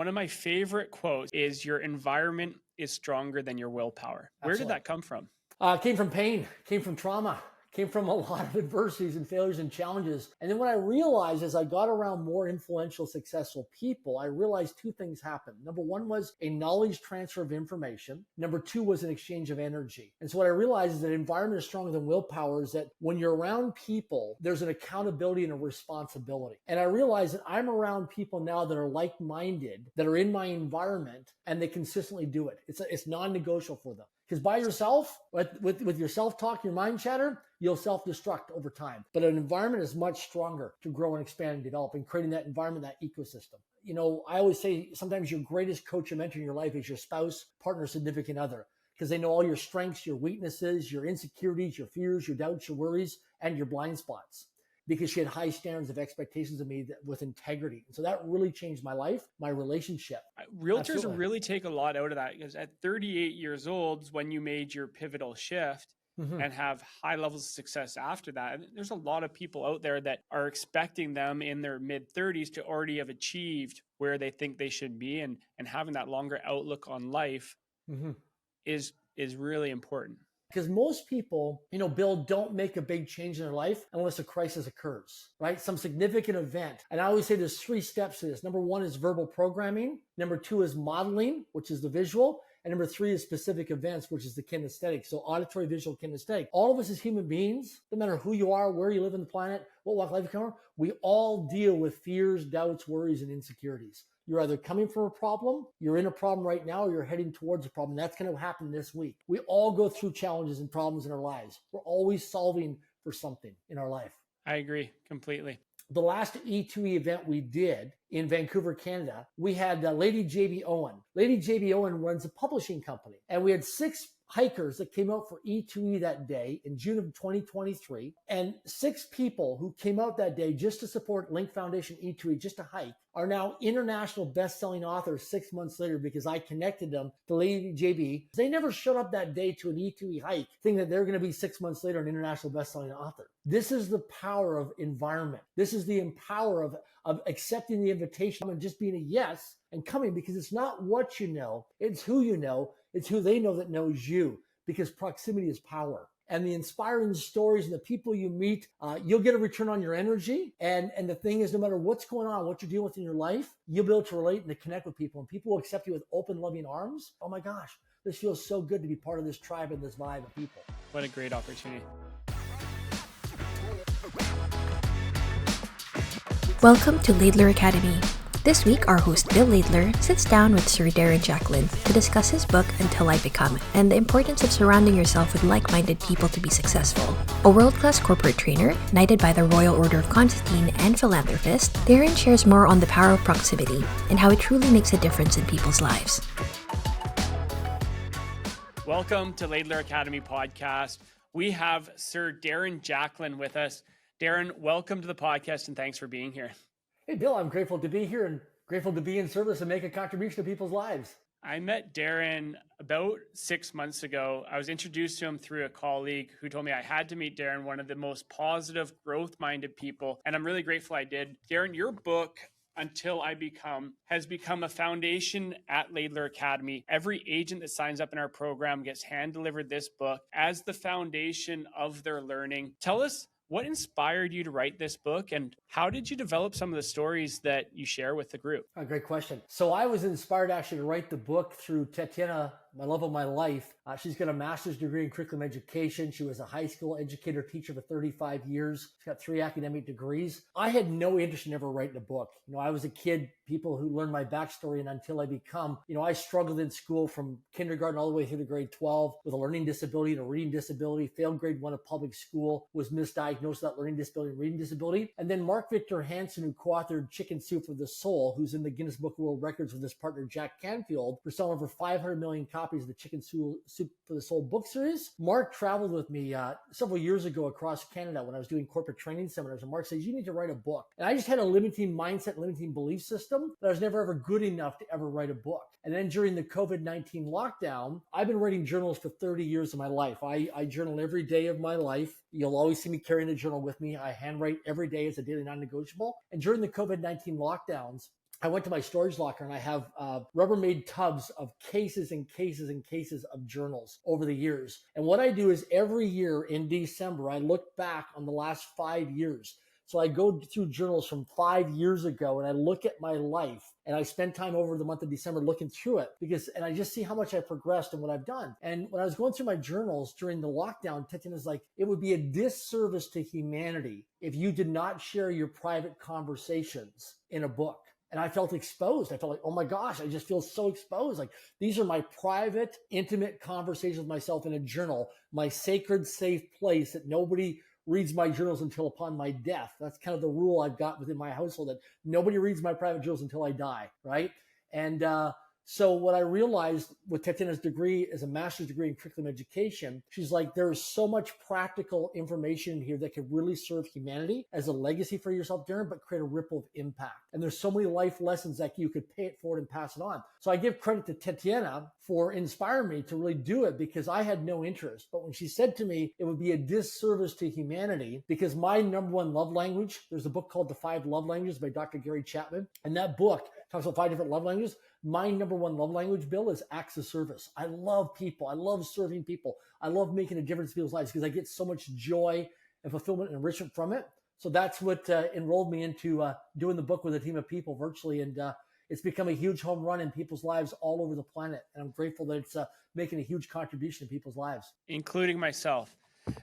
one of my favorite quotes is, your environment is stronger than your willpower. Where did that come from? It came from pain, came from trauma, came from a lot of adversities and failures and challenges. And then what I realized as I got around more influential, successful people, I realized two things happened. Number one was a knowledge transfer of information. Number two was an exchange of energy. And so what I realized is that environment is stronger than willpower, is that when you're around people, there's an accountability and a responsibility. And I realized that I'm around people now that are like-minded, that are in my environment, and they consistently do it. It's non-negotiable for them. Because by yourself, with your self-talk, your mind chatter, you'll self-destruct over time. But an environment is much stronger to grow and expand and develop, and creating that environment, that ecosystem. You know, I always say sometimes your greatest coach and mentor in your life is your spouse, partner, significant other, because they know all your strengths, your weaknesses, your insecurities, your fears, your doubts, your worries, and your blind spots. Because she had high standards of expectations of me with integrity. And so that really changed my life, my relationship. Realtors really take a lot out of that, because at 38 years old, when you made your pivotal shift and have high levels of success after that, there's a lot of people out there that are expecting them in their mid 30s to already have achieved where they think they should be. And having that longer outlook on life is really important. Because most people, Bill, don't make a big change in their life unless a crisis occurs, right? Some significant event. And I always say there's 3 steps to this. Number 1 is verbal programming. Number 2 is modeling, which is the visual. And number 3 is specific events, which is the kinesthetic. So auditory, visual, kinesthetic. All of us as human beings, no matter who you are, where you live on the planet, what walk of life you come from, we all deal with fears, doubts, worries, and insecurities. You're either coming from a problem, you're in a problem right now, or you're heading towards a problem. That's going to happen this week. We all go through challenges and problems in our lives. We're always solving for something in our life. I agree completely. The last E2E event we did in Vancouver, Canada, we had Lady JB Owen. Lady JB Owen runs a publishing company, and we had 6 hikers that came out for E2E that day in June of 2023. And 6 people who came out that day just to support Link Foundation E2E, just to hike, are now international best-selling authors 6 months later, because I connected them to Lady JB. They never showed up that day to an E2E hike thinking that they're going to be 6 months later an international best-selling author. This is the power of environment. This is the power of accepting the invitation and just being a yes and coming, because it's not what you know, it's who you know. It's who they know that knows you, because proximity is power. And the inspiring stories and the people you meet, you'll get a return on your energy. And the thing is, no matter what's going on, what you're dealing with in your life, you'll be able to relate and to connect with people. And people will accept you with open, loving arms. Oh my gosh, this feels so good to be part of this tribe and this vibe of people. What a great opportunity. Welcome to Laidler Academy. This week, our host Bill Laidler sits down with Sir Darren Jacklin to discuss his book, Until I Become, and the importance of surrounding yourself with like-minded people to be successful. A world-class corporate trainer, knighted by the Royal Order of Constantine and philanthropist, Darren shares more on the power of proximity and how it truly makes a difference in people's lives. Welcome to Laidler Academy podcast. We have Sir Darren Jacklin with us. Darren, welcome to the podcast, and thanks for being here. Hey, Bill, I'm grateful to be here and grateful to be in service and make a contribution to people's lives. I met Darren about 6 months ago. I was introduced to him through a colleague who told me I had to meet Darren, one of the most positive, growth-minded people, and I'm really grateful I did. Darren, your book, Until I Become, has become a foundation at Laidler Academy. Every agent that signs up in our program gets hand-delivered this book as the foundation of their learning. Tell us, what inspired you to write this book, and how did you develop some of the stories that you share with the group? Great question. So I was inspired actually to write the book through Tatiana, my love of my life. She's got a master's degree in curriculum education. She was a high school educator, teacher for 35 years. She's got 3 academic degrees. I had no interest in ever writing a book. I was a kid, people who learned my backstory, and Until I Become, I struggled in school from kindergarten all the way through to grade 12 with a learning disability and a reading disability, failed grade 1 of public school, was misdiagnosed with that learning disability and reading disability. And then Mark Victor Hansen, who co-authored Chicken Soup for the Soul, who's in the Guinness Book of World Records with his partner Jack Canfield for selling over 500 million copies of the Chicken Soup for the Soul book series. Mark traveled with me several years ago across Canada when I was doing corporate training seminars, and Mark says, you need to write a book. And I just had a limiting mindset, limiting belief system that I was never ever good enough to ever write a book. And then during the COVID-19 lockdown, I've been writing journals for 30 years of my life. I journal every day of my life. You'll always see me carrying a journal with me. I handwrite every day as a daily non-negotiable. And during the COVID-19 lockdowns, I went to my storage locker and I have Rubbermaid tubs of cases and cases and cases of journals over the years. And what I do is every year in December, I look back on the last 5 years. So I go through journals from 5 years ago and I look at my life and I spend time over the month of December looking through it and I just see how much I progressed and what I've done. And when I was going through my journals during the lockdown, Tatiana's like, it would be a disservice to humanity if you did not share your private conversations in a book. And I felt exposed. I felt like, oh my gosh, I just feel so exposed. Like these are my private, intimate conversations with myself in a journal, my sacred, safe place that nobody reads my journals until upon my death. That's kind of the rule I've got within my household, that nobody reads my private journals until I die, right? And so what I realized with Tatiana's degree is a master's degree in curriculum education. She's like, there is so much practical information here that could really serve humanity as a legacy for yourself, Darren, but create a ripple of impact. And there's so many life lessons that you could pay it forward and pass it on. So I give credit to Tatiana for inspiring me to really do it because I had no interest. But when she said to me, it would be a disservice to humanity because my number one love language, there's a book called The 5 Love Languages by Dr. Gary Chapman. And that book talks about 5 different love languages. My number one love language, Bill, is acts of service. I love people. I love serving people. I love making a difference in people's lives because I get so much joy and fulfillment and enrichment from it. So that's what enrolled me into doing the book with a team of people virtually. And it's become a huge home run in people's lives all over the planet. And I'm grateful that it's making a huge contribution in people's lives. Including myself.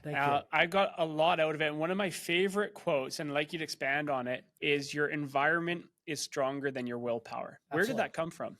Thank you. I got a lot out of it. And one of my favorite quotes, and I'd like you to expand on it, is your environment is stronger than your willpower. Where did that come from?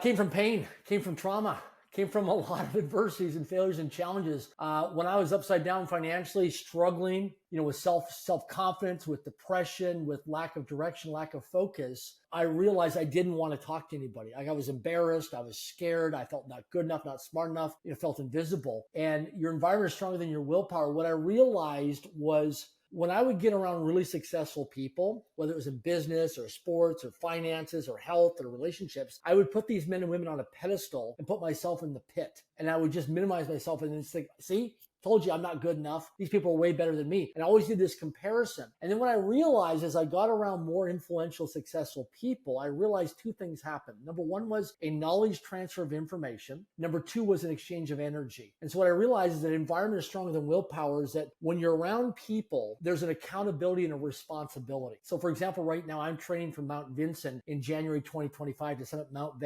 Came from pain, came from trauma, came from a lot of adversities and failures and challenges. When I was upside down financially, struggling, with self-confidence, with depression, with lack of direction, lack of focus, I realized I didn't want to talk to anybody. I was embarrassed. I was scared. I felt not good enough, not smart enough, felt invisible. And your environment is stronger than your willpower. What I realized was when I would get around really successful people, whether it was in business or sports or finances or health or relationships, I would put these men and women on a pedestal and put myself in the pit. And I would just minimize myself and then think, see, told you I'm not good enough. These people are way better than me. And I always did this comparison. And then what I realized as I got around more influential, successful people, I realized two things happened. Number one was a knowledge transfer of information. Number two was an exchange of energy. And so what I realized is that environment is stronger than willpower is that when you're around people, there's an accountability and a responsibility. So for example, right now I'm training for Mount Vinson in January 2025 to summit Mount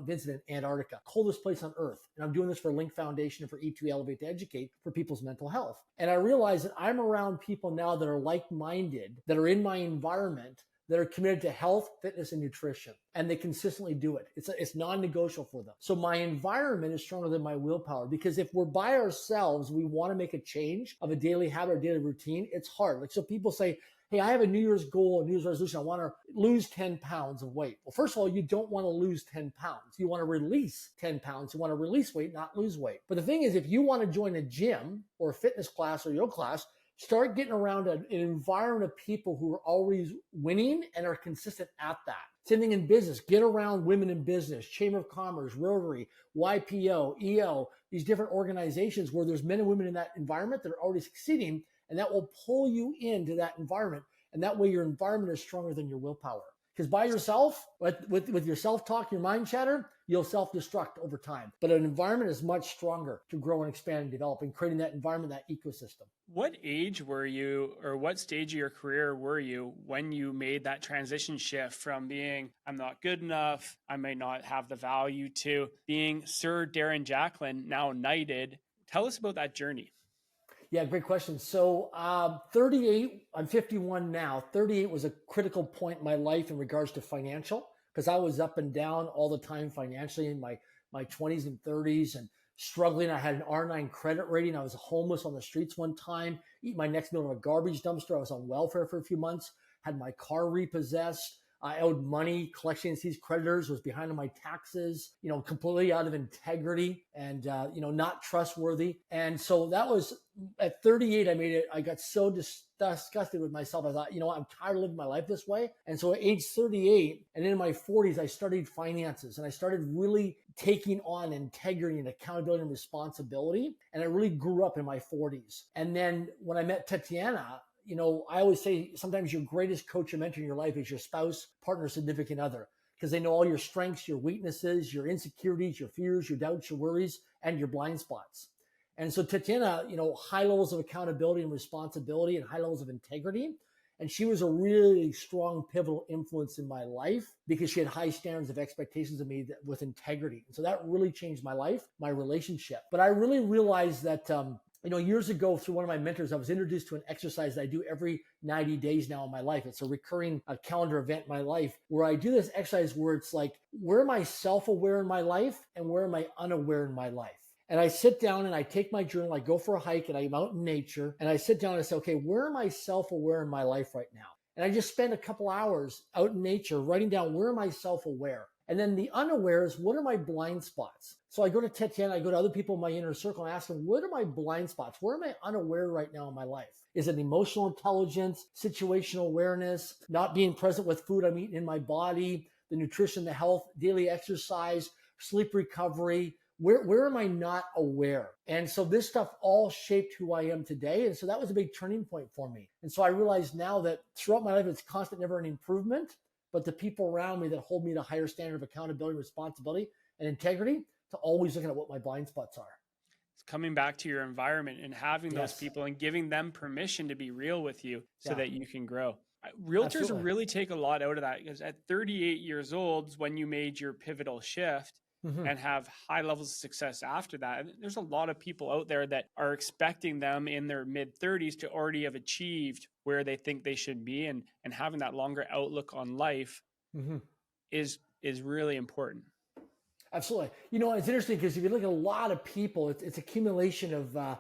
Vinson in Antarctica, coldest place on earth. And I'm doing this for Link Foundation and for E2 Elevate to educate for people's mental health. And I realize that I'm around people now that are like-minded, that are in my environment, that are committed to health, fitness, and nutrition. And they consistently do it. It's non-negotiable for them. So my environment is stronger than my willpower because if we're by ourselves, we want to make a change of a daily habit or daily routine. It's hard. So people say, hey, I have a New Year's goal, a New Year's resolution. I want to lose 10 pounds of weight. Well, first of all, you don't want to lose 10 pounds. You want to release 10 pounds. You want to release weight, not lose weight. But the thing is, if you want to join a gym or a fitness class or yoga class, start getting around an environment of people who are always winning and are consistent at that. Same thing in business. Get around women in business, Chamber of Commerce, Rotary, YPO, EO, these different organizations where there's men and women in that environment that are already succeeding. And that will pull you into that environment. And that way your environment is stronger than your willpower. Because by yourself, with your self-talk, your mind chatter, you'll self-destruct over time. But an environment is much stronger to grow and expand and develop and creating that environment, that ecosystem. What age were you or what stage of your career were you when you made that transition shift from being, I'm not good enough, I may not have the value, to being Sir Darren Jacklin, now knighted? Tell us about that journey. Yeah, great question. So 38, I'm 51 now. 38 was a critical point in my life in regards to financial because I was up and down all the time financially in my 20s and 30s and struggling. I had an R9 credit rating. I was homeless on the streets one time, eat my next meal in a garbage dumpster. I was on welfare for a few months, had my car repossessed. I owed money, collection against creditors, was behind on my taxes, completely out of integrity and, not trustworthy. And so that was at 38, I got so disgusted with myself. I thought, I'm tired of living my life this way. And so at age 38 and in my 40s, I studied finances and I started really taking on integrity and accountability and responsibility. And I really grew up in my 40s. And then when I met Tatiana, I always say sometimes your greatest coach or mentor in your life is your spouse, partner, significant other. because they know all your strengths, your weaknesses, your insecurities, your fears, your doubts, your worries, and your blind spots. And so Tatiana, high levels of accountability and responsibility and high levels of integrity. And she was a really strong, pivotal influence in my life because she had high standards of expectations of me with integrity. And so that really changed my life, my relationship. But I really realized that, years ago through one of my mentors, I was introduced to an exercise that I do every 90 days now in my life. It's a recurring calendar event in my life where I do this exercise where it's like, where am I self-aware in my life and where am I unaware in my life? And I sit down and I take my journal, I go for a hike and I'm out in nature and I sit down and I say, okay, where am I self-aware in my life right now? And I just spend a couple hours out in nature writing down, where am I self-aware? And then the unaware is, what are my blind spots? So I go to Tatiana, I go to other people in my inner circle and ask them, what are my blind spots? Where am I unaware right now in my life? Is it emotional intelligence, situational awareness, not being present with food I'm eating in my body, the nutrition, the health, daily exercise, sleep recovery? Where am I not aware? And so this stuff all shaped who I am today. And so that was a big turning point for me. And so I realize now that throughout my life, it's constant, never an improvement, but the people around me that hold me to a higher standard of accountability, responsibility, and integrity, to always looking at what my blind spots are. It's coming back to your environment and having those people and giving them permission to be real with you so that you can grow. Realtors Absolutely. really take a lot out of that, because at 38 years old is when you made your pivotal shift. And have high levels of success after that. There's a lot of people out there that are expecting them in their mid 30s to already have achieved where they think they should be, and having that longer outlook on life is really important. Absolutely. It's interesting because if you look at a lot of people, it's accumulation of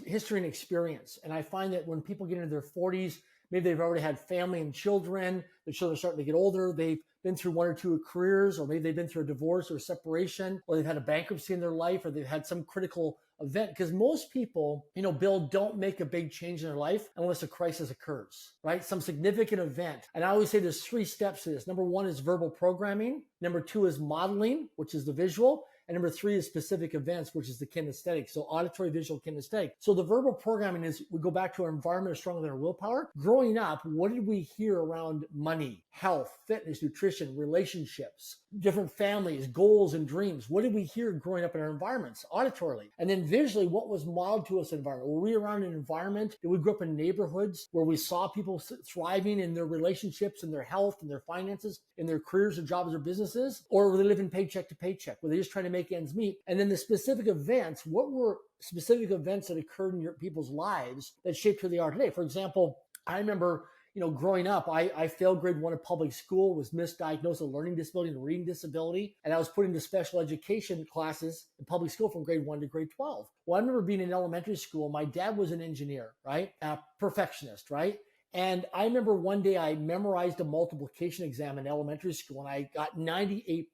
history and experience. And I find that when people get into their 40s, maybe they've already had family and children, their children are starting to get older, they've been through one or two careers, or maybe they've been through a divorce or a separation, or they've had a bankruptcy in their life, or they've had some critical event. Because most people, Bill, don't make a big change in their life unless a crisis occurs, right? Some significant event. And I always say there's 3 steps to this. Number 1 is verbal programming. Number 2 is modeling, which is the visual. And number 3 is specific events, which is the kinesthetic. So auditory, visual, kinesthetic. So the verbal programming is, we go back to our environment is stronger than our willpower. Growing up, what did we hear around money, health, fitness, nutrition, relationships, different families, goals and dreams? What did we hear growing up in our environments, auditorily? And then visually, what was modeled to us in environment? Were we around an environment? Did we grow up in neighborhoods where we saw people thriving in their relationships and their health and their finances, in their careers or jobs or businesses? Or were they living paycheck to paycheck? Were they just trying to make ends meet? And then the specific events, what were specific events that occurred in your people's lives that shaped who they are today? For example, I remember, growing up, I failed grade 1 of public school, was misdiagnosed with a learning disability and a reading disability, and I was put into special education classes in public school from grade 1 to grade 12. Well, I remember being in elementary school. My dad was an engineer, right? A perfectionist, right? And I remember one day I memorized a multiplication exam in elementary school and I got 98%.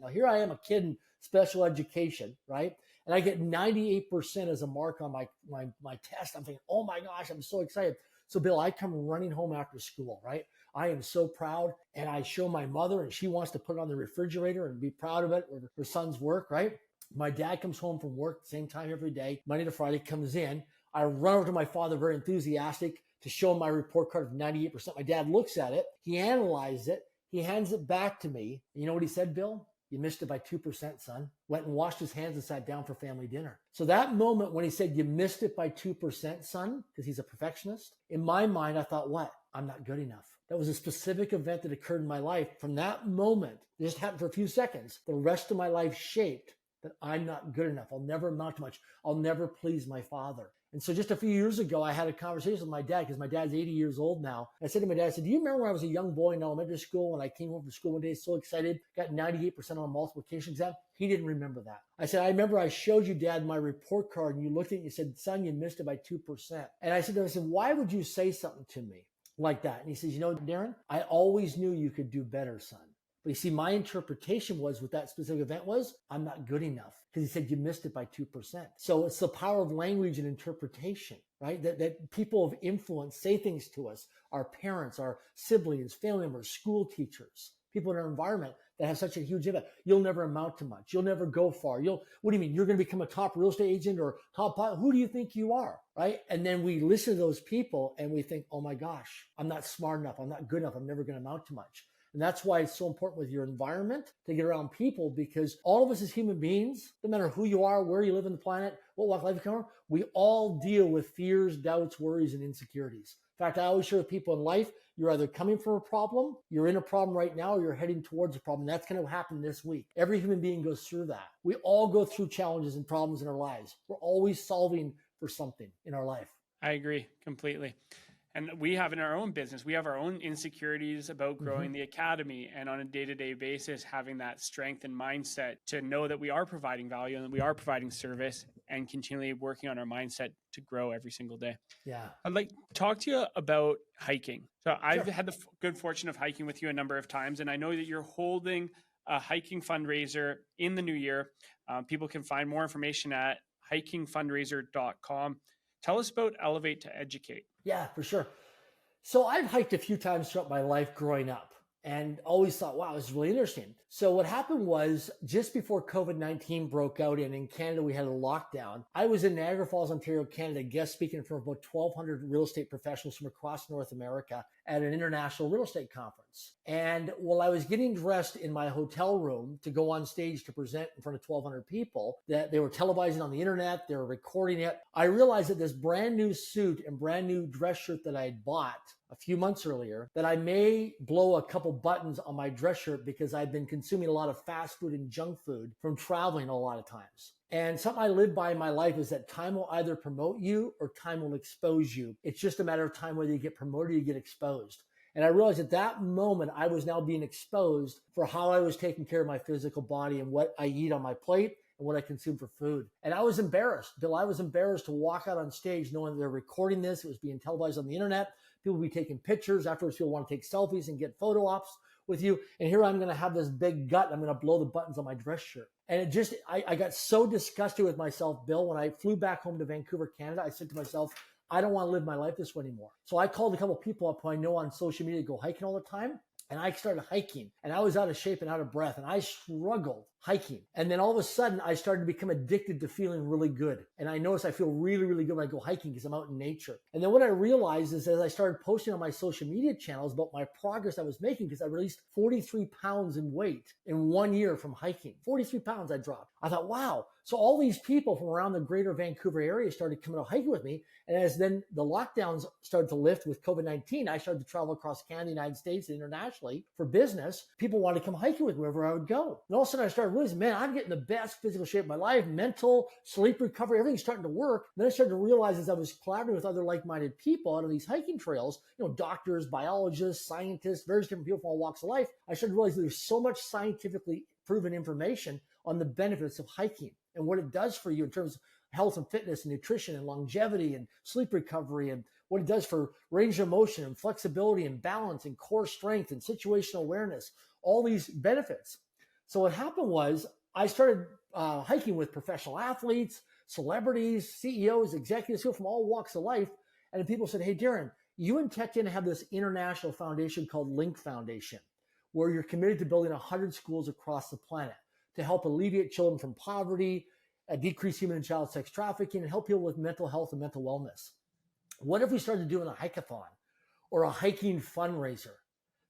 Now here I am, a kid in special education, right? And I get 98% as a mark on my test. I'm thinking, oh my gosh, I'm so excited. So Bill, I come running home after school, right? I am so proud. And I show my mother and she wants to put it on the refrigerator and be proud of it, or her son's work, right? My dad comes home from work same time every day, Monday to Friday, comes in. I run over to my father, very enthusiastic, to show him my report card of 98%. My dad looks at it. He analyzes it. He hands it back to me. You know what he said, Bill? You missed it by 2%, son. Went and washed his hands and sat down for family dinner. So that moment when he said, you missed it by 2%, son, because he's a perfectionist, in my mind, I thought, what? I'm not good enough. That was a specific event that occurred in my life. From that moment, it just happened for a few seconds. The rest of my life shaped that I'm not good enough. I'll never amount to much. I'll never please my father. And so just a few years ago, I had a conversation with my dad, because my dad's 80 years old now. I said to my dad, I said, do you remember when I was a young boy in elementary school when I came home from school one day, so excited, got 98% on a multiplication exam? He didn't remember that. I said, I remember I showed you, Dad, my report card, and you looked at it and you said, son, you missed it by 2%. And I said to him, why would you say something to me like that? And he says, Darren, I always knew you could do better, son. But you see, my interpretation was, with that specific event, was I'm not good enough, because he said you missed it by 2%. So it's the power of language and interpretation, right? That people of influence say things to us, our parents, our siblings, family members, school teachers, people in our environment that have such a huge impact. You'll never amount to much. You'll never go far. What do you mean? You're going to become a top real estate agent or top pilot? Who do you think you are, right? And then we listen to those people and we think, oh my gosh, I'm not smart enough. I'm not good enough. I'm never going to amount to much. And that's why it's so important with your environment to get around people, because all of us as human beings, no matter who you are, where you live on the planet, what walk of life you come from, we all deal with fears, doubts, worries, and insecurities. In fact, I always share with people in life, you're either coming from a problem, you're in a problem right now, or you're heading towards a problem. That's going to happen this week. Every human being goes through that. We all go through challenges and problems in our lives. We're always solving for something in our life. I agree completely. And we have in our own business, we have our own insecurities about growing the academy, and on a day-to-day basis, having that strength and mindset to know that we are providing value and that we are providing service, and continually working on our mindset to grow every single day. Yeah. I'd like to talk to you about hiking. So I've had the good fortune of hiking with you a number of times, and I know that you're holding a hiking fundraiser in the new year. People can find more information at hikingfundraiser.com. Tell us about Elevate to Educate. Yeah, for sure. So I've hiked a few times throughout my life growing up and always thought, wow, this is really interesting. So what happened was just before COVID-19 broke out and in Canada we had a lockdown, I was in Niagara Falls, Ontario, Canada, guest speaking for about 1,200 real estate professionals from across North America at an international real estate conference. And while I was getting dressed in my hotel room to go on stage to present in front of 1,200 people, that they were televising on the internet, they were recording it, I realized that this brand new suit and brand new dress shirt that I had bought a few months earlier, that I may blow a couple buttons on my dress shirt because I'd been consuming a lot of fast food and junk food from traveling a lot of times. And something I live by in my life is that time will either promote you or time will expose you. It's just a matter of time whether you get promoted or you get exposed. And I realized at that moment, I was now being exposed for how I was taking care of my physical body and what I eat on my plate and what I consume for food. And I was embarrassed, Bill. I was embarrassed to walk out on stage knowing they're recording this. It was being televised on the internet. People will be taking pictures. Afterwards, people want to take selfies and get photo ops with you. And here I'm going to have this big gut. I'm going to blow the buttons on my dress shirt. And it just, I got so disgusted with myself, Bill. When I flew back home to Vancouver, Canada, I said to myself, I don't want to live my life this way anymore. So I called a couple of people up who I know on social media go hiking all the time. And I started hiking, and I was out of shape and out of breath, and I struggled hiking. And then all of a sudden, I started to become addicted to feeling really good. And I noticed I feel really, really good when I go hiking because I'm out in nature. And then what I realized is as I started posting on my social media channels about my progress I was making, because I released 43 pounds in weight in 1 year from hiking. 43 pounds I dropped. I thought, wow. So all these people from around the greater Vancouver area started coming out hiking with me. And as then the lockdowns started to lift with COVID-19, I started to travel across Canada, United States, and internationally for business. People wanted to come hiking with me wherever I would go. And all of a sudden I started realizing, man, I'm getting the best physical shape of my life, mental, sleep recovery, everything's starting to work. And then I started to realize as I was collaborating with other like-minded people out on these hiking trails, doctors, biologists, scientists, various different people from all walks of life, I started to realize there's so much scientifically proven information on the benefits of hiking and what it does for you in terms of health and fitness and nutrition and longevity and sleep recovery, and what it does for range of motion and flexibility and balance and core strength and situational awareness, all these benefits. So what happened was I started hiking with professional athletes, celebrities, CEOs, executives, people from all walks of life. And then people said, hey, Darren, you and Techin have this international foundation called Link Foundation, where you're committed to building 100 schools across the planet to help alleviate children from poverty, decrease human and child sex trafficking, and help people with mental health and mental wellness. What if we started doing a hike-a-thon or a hiking fundraiser?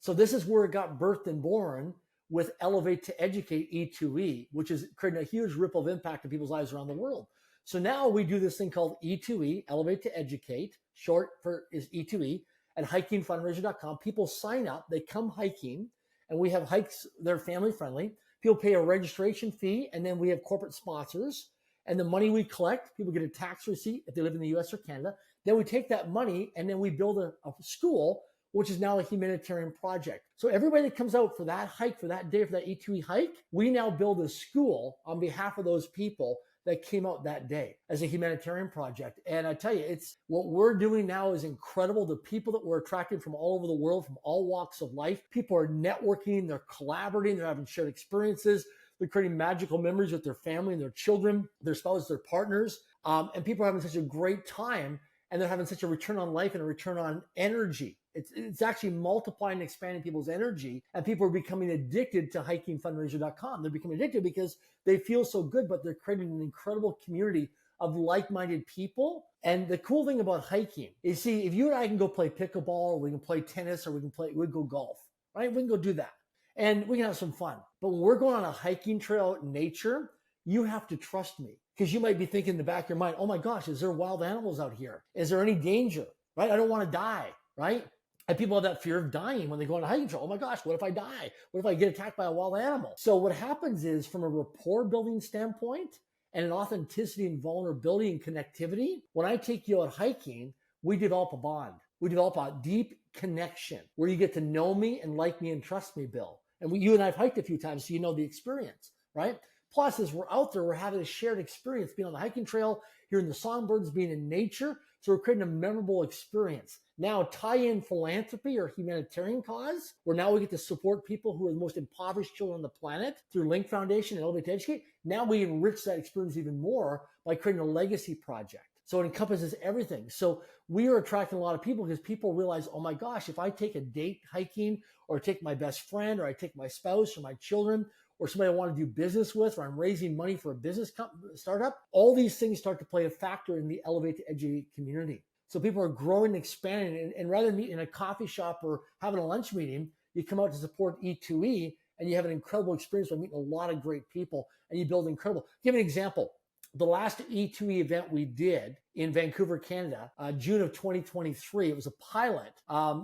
So this is where it got birthed and born with Elevate to Educate E2E, which is creating a huge ripple of impact in people's lives around the world. So now we do this thing called E2E, Elevate to Educate, short for is E2E, at hikingfundraiser.com. People sign up, they come hiking, and we have hikes, they're family friendly. People pay a registration fee, and then we have corporate sponsors. And the money we collect, people get a tax receipt if they live in the US or Canada. Then we take that money and then we build a school, which is now a humanitarian project. So everybody that comes out for that hike, for that day, for that E2E hike, we now build a school on behalf of those people that came out that day as a humanitarian project. And I tell you, it's what we're doing now is incredible. The people that we're attracting from all over the world, from all walks of life, people are networking, they're collaborating, they're having shared experiences, they're creating magical memories with their family and their children, their spouses, their partners. And people are having such a great time, and they're having such a return on life and a return on energy. It's actually multiplying and expanding people's energy, and people are becoming addicted to hikingfundraiser.com. They're becoming addicted because they feel so good, but they're creating an incredible community of like-minded people. And the cool thing about hiking is, see, if you and I can go play pickleball, or we can play tennis, or we go golf. right? We can go do that and we can have some fun. But when we're going on a hiking trail in nature, you have to trust me, because you might be thinking in the back of your mind, oh my gosh, is there wild animals out here? Is there any danger, right? I don't want to die, right? And people have that fear of dying when they go on a hiking trail. Oh my gosh, what if I die? What if I get attacked by a wild animal? So what happens is, from a rapport building standpoint and an authenticity and vulnerability and connectivity, when I take you out hiking, we develop a bond. We develop a deep connection where you get to know me and like me and trust me, Bill. And you and I have hiked a few times, so you know the experience, right? Plus, as we're out there, we're having a shared experience, being on the hiking trail, hearing the songbirds, being in nature. So we're creating a memorable experience. Now, tie in philanthropy or humanitarian cause, where now we get to support people who are the most impoverished children on the planet through Link Foundation and Elevate to Educate. Now we enrich that experience even more by creating a legacy project. So it encompasses everything. So we are attracting a lot of people because people realize, oh my gosh, if I take a date hiking, or take my best friend, or I take my spouse or my children, or somebody I want to do business with, or I'm raising money for a business startup, all these things start to play a factor in the Elevate to Educate community. So people are growing and expanding, and rather than meet in a coffee shop or having a lunch meeting, you come out to support E2E, and you have an incredible experience by meeting a lot of great people, and you build incredible. Give an example. The last E2E event we did in Vancouver, Canada, June of 2023, it was a pilot.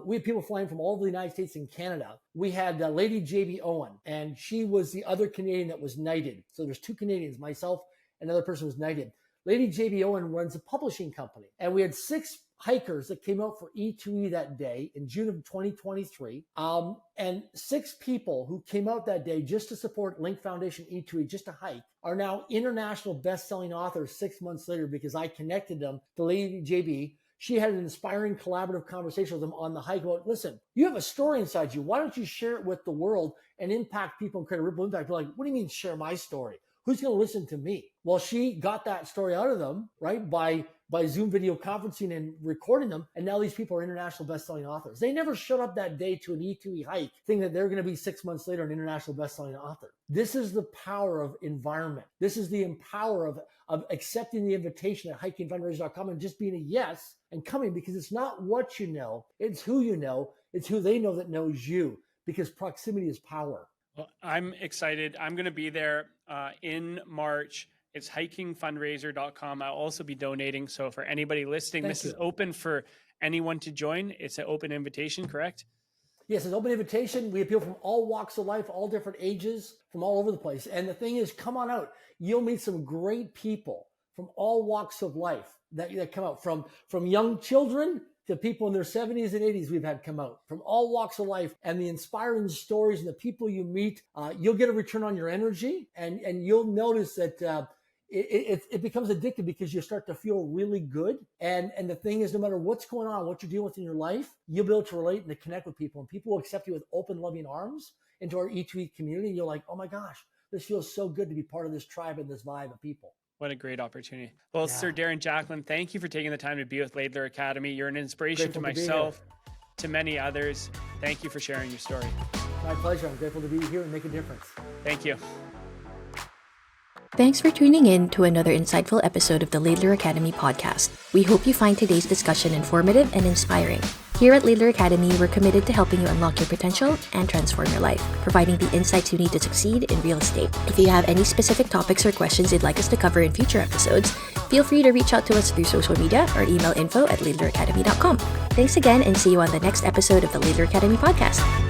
We had people flying from all over the United States and Canada. We had Lady JB Owen, and she was the other Canadian that was knighted. So there's two Canadians, myself, and another person was knighted. Lady JB Owen runs a publishing company, and we had 6 hikers that came out for E2E that day in June of 2023. And 6 people who came out that day just to support Link Foundation E2E, just to hike, are now international best-selling authors 6 months later because I connected them to Lady JB. She had an inspiring collaborative conversation with them on the hike about, listen, you have a story inside you. Why don't you share it with the world and impact people and create a ripple impact? They're like, what do you mean share my story? Who's going to listen to me? Well, she got that story out of them, right, by Zoom video conferencing and recording them. And now these people are international best-selling authors. They never showed up that day to an E2E hike thinking that they're going to be 6 months later an international best-selling author. This is the power of environment. This is the power of accepting the invitation at hikingfundraiser.com and just being a yes and coming, because it's not what you know, it's who you know, it's who they know that knows you, because proximity is power. Well, I'm excited. I'm going to be there in March. It's hikingfundraiser.com. I'll also be donating. So for anybody listening, this is open for anyone to join. It's an open invitation, correct? Yes, it's an open invitation. We have people from all walks of life, all different ages, from all over the place. And the thing is, come on out. You'll meet some great people from all walks of life that come out, from young children to people in their 70s and 80s we've had come out, from all walks of life, and the inspiring stories and the people you meet. You'll get a return on your energy, and you'll notice that it becomes addictive because you start to feel really good. And the thing is, no matter what's going on, what you're dealing with in your life, you'll be able to relate and to connect with people, and people will accept you with open, loving arms into our E2E community. And you're like, oh my gosh, this feels so good to be part of this tribe and this vibe of people. What a great opportunity. Well, yeah. Sir Darren Jacklin, thank you for taking the time to be with Laidler Academy. You're an inspiration to myself, to many others. Thank you for sharing your story. My pleasure. I'm grateful to be here and make a difference. Thank you. Thanks for tuning in to another insightful episode of the Laidler Academy podcast. We hope you find today's discussion informative and inspiring. Here at Laidler Academy, we're committed to helping you unlock your potential and transform your life, providing the insights you need to succeed in real estate. If you have any specific topics or questions you'd like us to cover in future episodes, feel free to reach out to us through social media or email info@laidleracademy.com. Thanks again, and see you on the next episode of the Laidler Academy podcast.